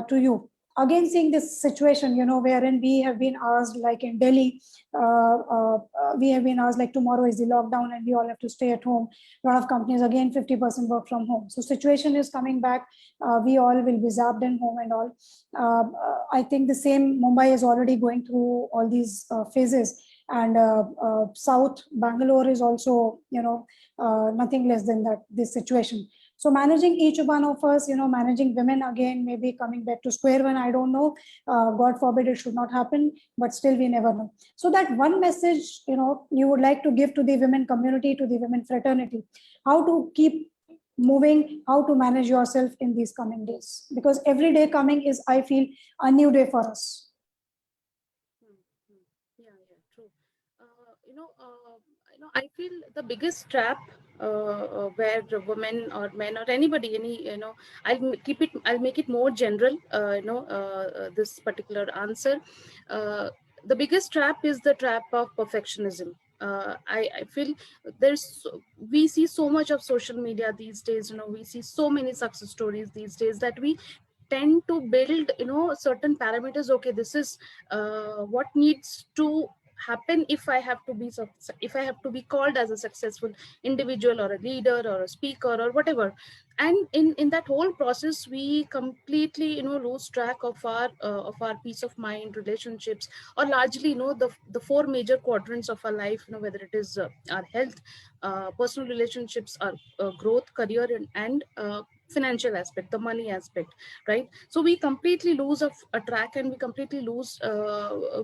to you. Again, seeing this situation, wherein we have been asked, like in Delhi, we have been asked like tomorrow is the lockdown and we all have to stay at home. A lot of companies, again, 50% work from home. So situation is coming back. We all will be zapped in home and all. I think the same Mumbai is already going through all these phases. And South Bangalore is also, nothing less than that, this situation. So managing each one of us, managing women again, maybe coming back to square one, I don't know. God forbid it should not happen, but still we never know. So that one message, you would like to give to the women community, to the women fraternity, how to keep moving, how to manage yourself in these coming days. Because every day coming is, I feel, a new day for us. Yeah, true. I feel the biggest trap where women or men or anybody, I'll make it more general, this particular answer. The biggest trap is the trap of perfectionism. I feel we see so much of social media these days, we see so many success stories these days that we tend to build certain parameters. Okay, this is what needs to happen if I have to be if I have to be called as a successful individual or a leader or a speaker or whatever. And in that whole process, we completely lose track of our peace of mind, relationships, or largely the four major quadrants of our life, whether it is our health, personal relationships, our growth, career, and financial aspect, the money aspect, right? So we completely lose a track, and we completely lose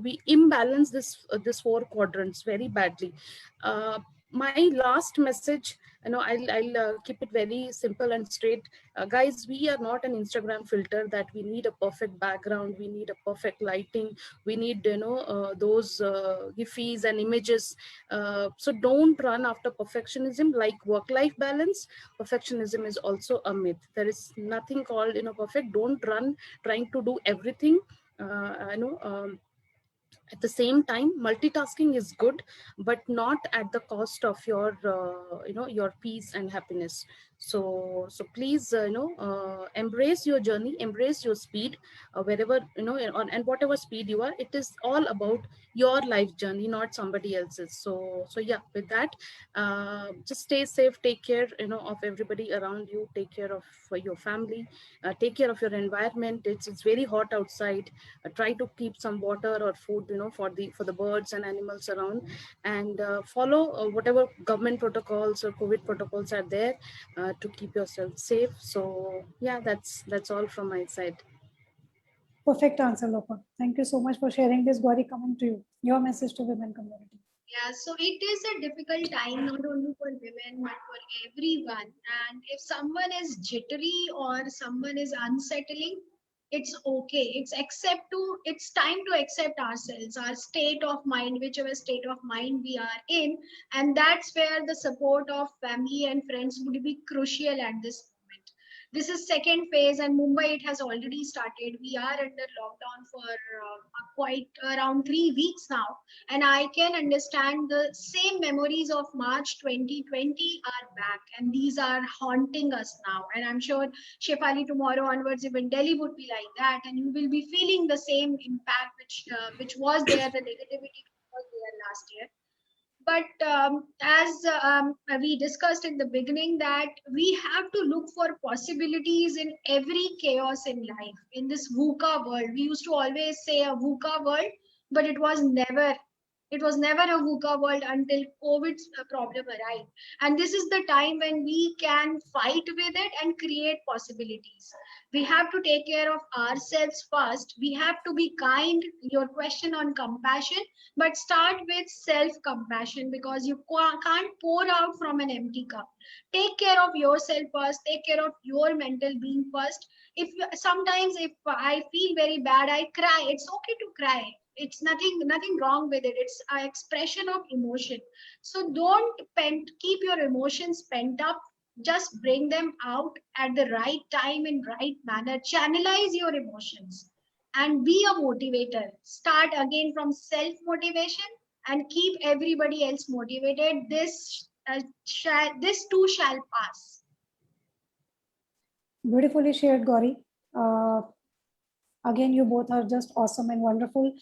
we imbalance this four quadrants very badly. My last message, I'll keep it very simple and straight. Guys, we are not an Instagram filter that we need a perfect background, we need a perfect lighting, we need those gifs and images. So don't run after perfectionism. Like work life balance, perfectionism is also a myth. There is nothing called perfect. Don't run trying to do everything. At the same time, multitasking is good, but not at the cost of your your peace and happiness. So please embrace your journey, embrace your speed, wherever and whatever speed you are. It is all about your life journey, not somebody else's. So yeah, with that, just stay safe, take care of everybody around you, take care of your family, take care of your environment. It's very hot outside. Try to keep some water or food for the birds and animals around, and follow whatever government protocols or COVID protocols are there to keep yourself safe. So yeah, that's all from my side. Perfect answer, Lopa. Thank you so much for sharing this. Gauri, coming to you. Your message to women community. Yeah, so it is a difficult time not only for women but for everyone. And if someone is jittery or someone is unsettling, it's okay. It's time to accept ourselves, our state of mind, whichever state of mind we are in. And that's where the support of family and friends would be crucial at this moment. This is second phase, and Mumbai it has already started. We are under lockdown for quite around 3 weeks now, and I can understand the same memories of March 2020 are back, and these are haunting us now. And I'm sure, Shefali, tomorrow onwards, even Delhi would be like that, and you will be feeling the same impact which was there, the negativity was there last year. But as we discussed in the beginning, that we have to look for possibilities in every chaos in life. In this VUCA world, we used to always say a VUCA world, but it was never a VUCA world until COVID's problem arrived. And this is the time when we can fight with it and create possibilities. We have to take care of ourselves first. We have to be kind. Your question on compassion, but start with self compassion, because you can't pour out from an empty cup. Take care of yourself first, take care of your mental being first. Sometimes if I feel very bad, I cry. It's okay to cry. It's nothing wrong with it. It's an expression of emotion. So don't keep your emotions pent up. Just bring them out at the right time, in right manner. Channelize your emotions and be a motivator. Start again from self motivation and keep everybody else motivated. This too shall pass. Beautifully shared, Gauri. Uh, Again, you both are just awesome and wonderful.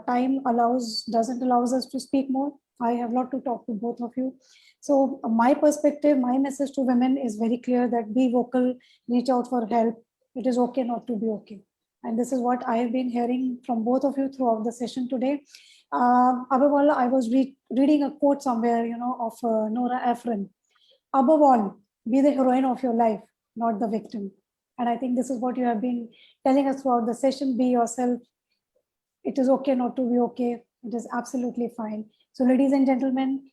Time doesn't allows us to speak more. I have a lot to talk to both of you. So my perspective, my message to women is very clear, that be vocal, reach out for help. It is okay not to be okay. And this is what I have been hearing from both of you throughout the session today. Above all, I was reading a quote somewhere, of Nora Ephron. Above all, be the heroine of your life, not the victim. And I think this is what you have been telling us throughout the session. Be yourself. It is okay not to be okay. It is absolutely fine. So ladies and gentlemen,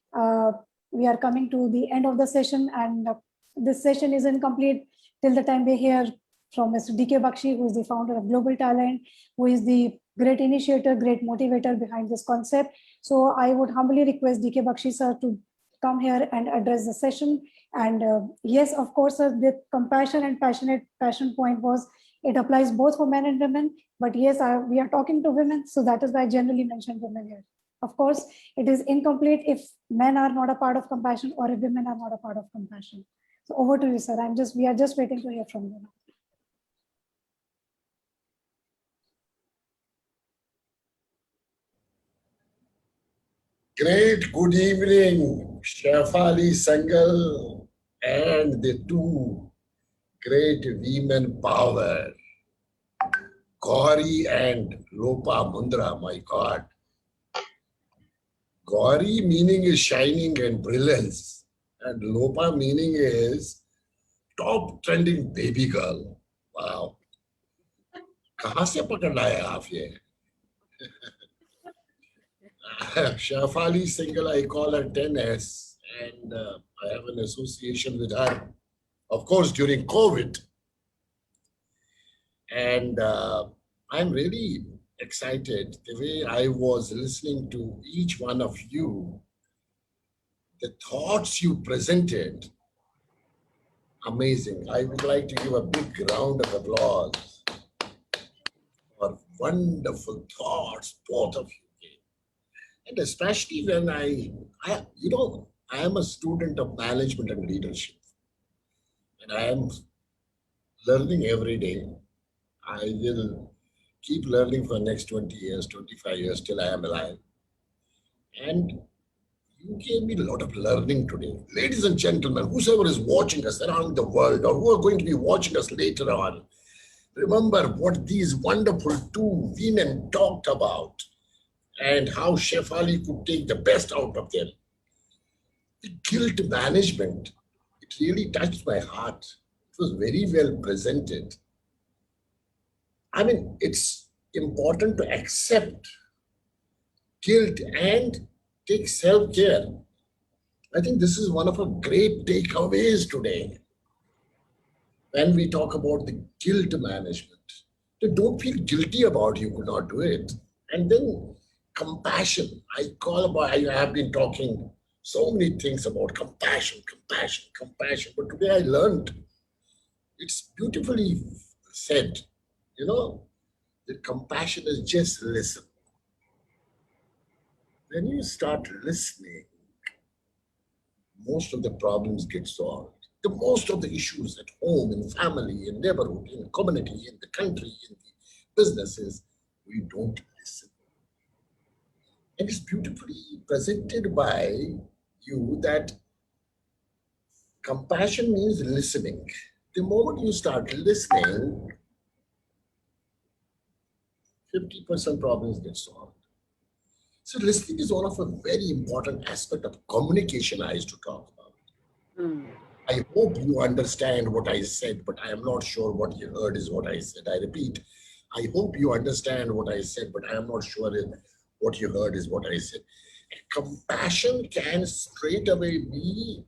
we are coming to the end of the session, and this session is incomplete till the time we hear from Mr. D.K. Bakshi, who is the founder of Global Talent, who is the great initiator, great motivator behind this concept. So I would humbly request D.K. Bakshi sir to come here and address the session. And yes, of course, the compassion and passion point was, it applies both for men and women. But yes, we are talking to women, so that is why I generally mention women here. Of course, it is incomplete if men are not a part of compassion, or if women are not a part of compassion. So over to you, sir. We are just waiting to hear from you now. Great good evening, Shefali Sangal and the two great women power, Gauri and Lopa Mundra, my God. Gauri meaning is shining and brilliance, and Lopa meaning is top trending baby girl. Wow. कहाँ से पकड़ लाए आप ये? Shafali Singhal, I call her 10S, and I have an association with her, of course, during COVID. And I'm really excited the way I was listening to each one of you, the thoughts you presented. Amazing. I would like to give a big round of applause for wonderful thoughts both of you gave. And especially when I am a student of management and leadership, and I am learning every day. I will keep learning for the next 20 years, 25 years till I am alive. And you gave me a lot of learning today. Ladies and gentlemen, whoever is watching us around the world or who are going to be watching us later on, remember what these wonderful two women talked about and how Shefali could take the best out of them. The guilt management, it really touched my heart. It was very well presented. I mean, it's important to accept guilt and take self-care. I think this is one of our great takeaways today when we talk about the guilt management. So don't feel guilty about you could not do it. And then compassion. I have been talking so many things about compassion, compassion, compassion. But today I learned it's beautifully said, that compassion is just listen. When you start listening, most of the problems get solved. The most of the issues at home, in family, in neighborhood, in community, in the country, in the businesses, we don't listen. And it's beautifully presented by you that compassion means listening. The moment you start listening, 50% problems get solved. So listening is one of a very important aspect of communication I used to talk about. I hope you understand what I said, but I am not sure what you heard is what I said. I repeat, I hope you understand what I said, but I am not sure if what you heard is what I said. Compassion can straight away be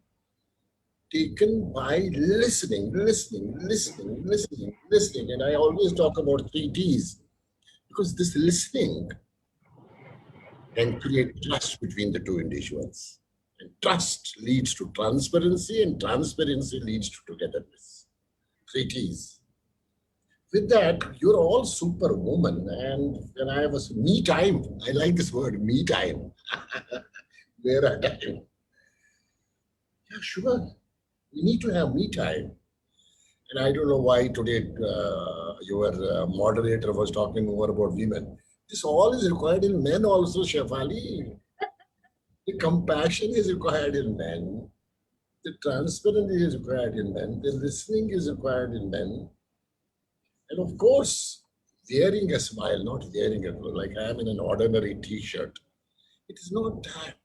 taken by listening, listening, listening, listening, listening. And I always talk about 3 Ts because this listening can create trust between the two individuals. And trust leads to transparency, and transparency leads to togetherness. 3 Ts. With that, you're all superwoman. And when I was me time, I like this word, me time. Where I am. Yeah, sure. We need to have me time. And I don't know why today your moderator was talking more about women. This all is required in men also, Shefali. The compassion is required in men. The transparency is required in men. The listening is required in men. And of course, wearing a smile, not wearing it like I am in an ordinary t-shirt. It is not that.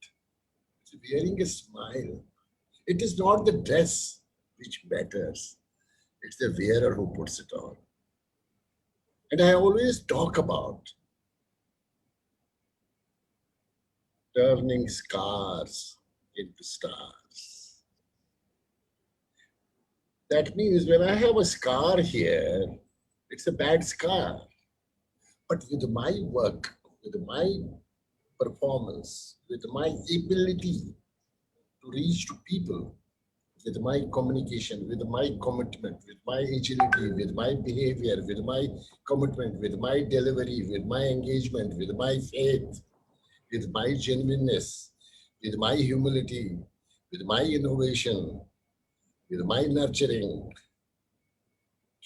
It's wearing a smile. It is not the dress which matters. It's the wearer who puts it on. And I always talk about turning scars into stars. That means when I have a scar here, it's a bad scar. But with my work, with my performance, with my ability to reach to people, with my communication, with my commitment, with my agility, with my behavior, with my commitment, with my delivery, with my engagement, with my faith, with my genuineness, with my humility, with my innovation, with my nurturing,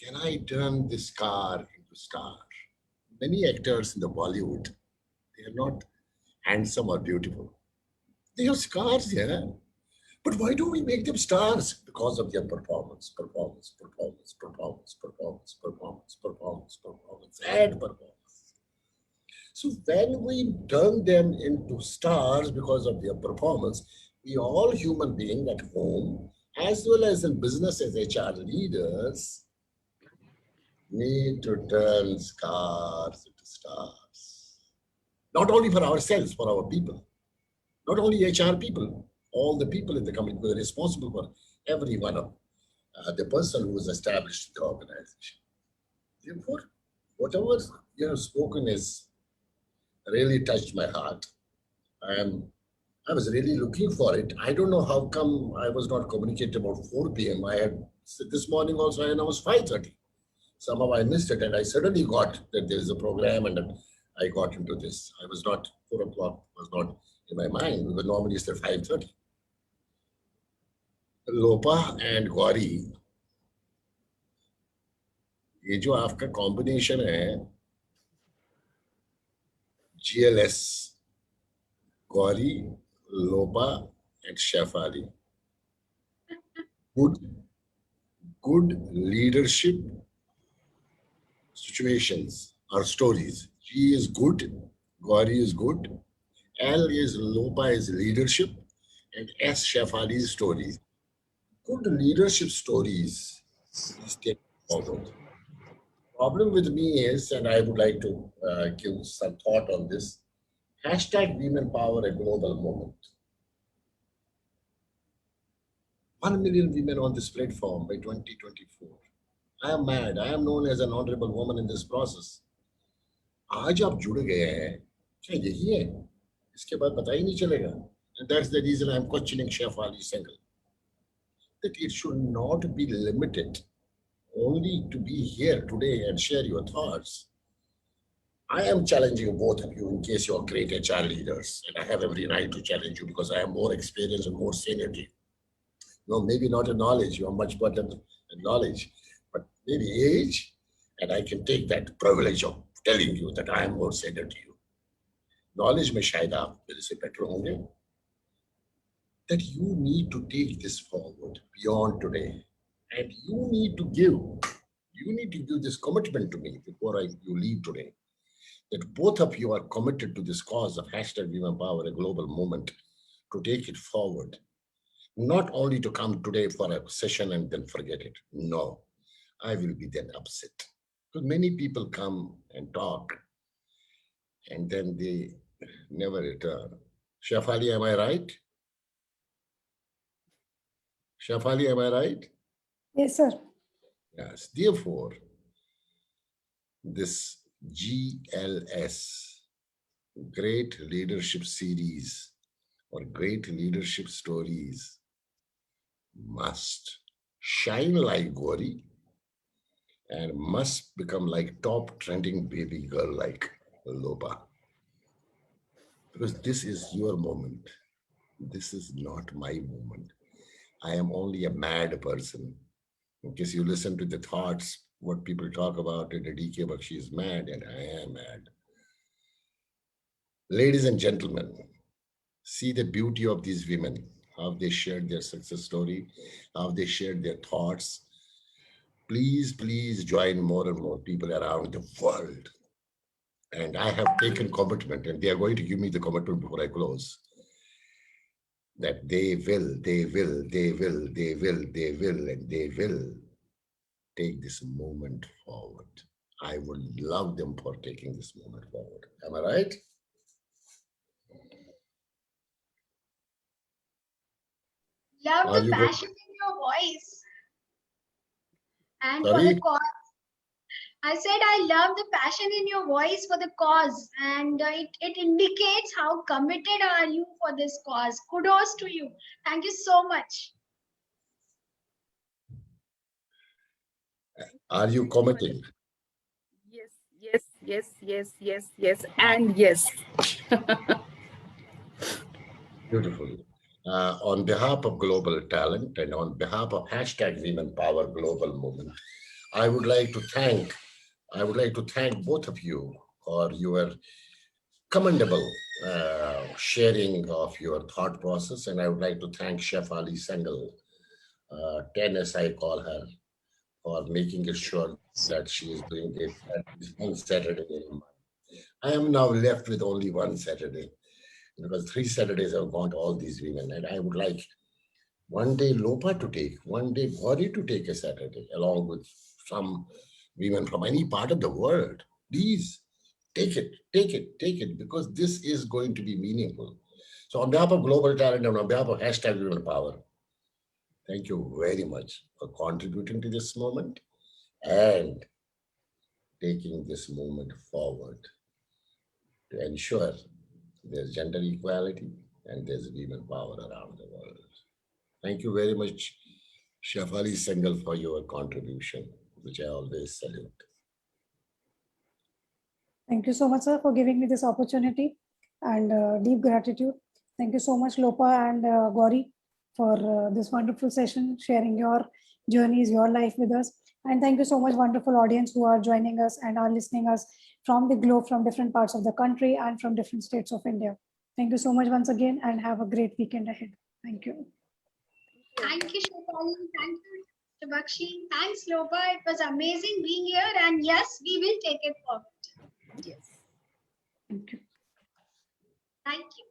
can I turn this scar into star? Many actors in the Bollywood, they are not handsome or beautiful. They have scars, yeah. But why do we make them stars? Because of their performance, performance, performance, performance, performance, performance, performance, performance, and performance. So when we turn them into stars because of their performance, we all human beings at home, as well as in business as HR leaders, need to turn scars into stars. Not only for ourselves, for our people. Not only HR people, all the people in the company who are responsible for every one of the person who is established the organization. Therefore, whatever you have spoken is really touched my heart. I was really looking for it. I don't know how come I was not communicated about 4 p.m. I had this morning also, and I was 5:30. Somehow I missed it, and I suddenly got that there is a program, and I got into this. I was not 4 o'clock was not in my mind. We were normally at 5:30. Lopa and Gauri, ये जो आपका combination है GLS, Gauri, Lopa and Shefali, good leadership situations or stories. G is good, Gauri is good, L is Lopa is leadership, and S Shefali is stories. Good leadership stories is taken forward. Problem with me is, and I would like to give some thought on this, hashtag Women Power a global movement. 1 million women on this platform by 2024. I am mad. I am known as an honorable woman in this process. आज आप जुड़ गए हैं, क्या यही है? इसके बाद पता ही नहीं चलेगा. And that's the reason I'm questioning Shefali Singhal. That it should not be limited only to be here today and share your thoughts. I am challenging both of you in case you are great HR leaders, and I have every right to challenge you because I have more experience and more seniority. No, maybe not in knowledge, you are much better in knowledge, but maybe age, and I can take that privilege of telling you that I am more senior to you. Knowledge में शायद आप मेरे से better होंगे. That you need to take this forward beyond today, and you need to give this commitment to me before you leave today. That both of you are committed to this cause of hashtag Women Power, a global movement, to take it forward. Not only to come today for a session and then forget it. No, I will be then upset. Because many people come and talk and then they never return. Shefali, am I right? Shefali, am I right? Yes, sir. Yes. Therefore, this GLS, Great Leadership Series or Great Leadership Stories, must shine like Gauri and must become like top trending baby girl like Lopa. Because this is your moment. This is not my moment. I am only a mad person. In case you listen to the thoughts, what people talk about it, DK Bakshi is mad, and I am mad. Ladies and gentlemen, see the beauty of these women, how they shared their success story, how they shared their thoughts. Please, please join more and more people around the world. And I have taken commitment, and they are going to give me the commitment before I close, that they will, and they will take this movement forward. I would love them for taking this movement forward. Am I right? Love the passion in your voice. And Sorry? for the cause. I said I love the passion in your voice for the cause, and it indicates how committed are you for this cause. Kudos to you. Thank you so much. Are you committing? Yes, and yes. Beautiful. On behalf of Global Talent and on behalf of hashtag Women Power Global Movement, I would like to thank both of you for your commendable sharing of your thought process. And I would like to thank Chef Ali Sengal, 10 as I call her, for making it sure that she is doing it at least one Saturday in a month. I am now left with only one Saturday because 3 Saturdays have gone to all these women. And I would like one day Lopa to take, one day Gauri to take a Saturday, along with some women from any part of the world. Please take it, take it, take it, because this is going to be meaningful. So on behalf of Global Talent and on behalf of Hashtag Women Power, thank you very much for contributing to this moment and taking this movement forward to ensure there's gender equality and there's women power around the world. Thank you very much, Chef Ali Sengal, for your contribution, which I always salute. Thank you so much, sir, for giving me this opportunity, and deep gratitude. Thank you so much, Lopa and Gauri, for this wonderful session, sharing your journeys, your life with us. And thank you so much, wonderful audience who are joining us and are listening us from the globe, from different parts of the country and from different states of India. Thank you so much once again, and have a great weekend ahead. Thank you. Thank you, Shefali. Thank you, Bakshi. Thanks, Lopa. It was amazing being here. And yes, we will take it forward. Yes. Thank you. Thank you.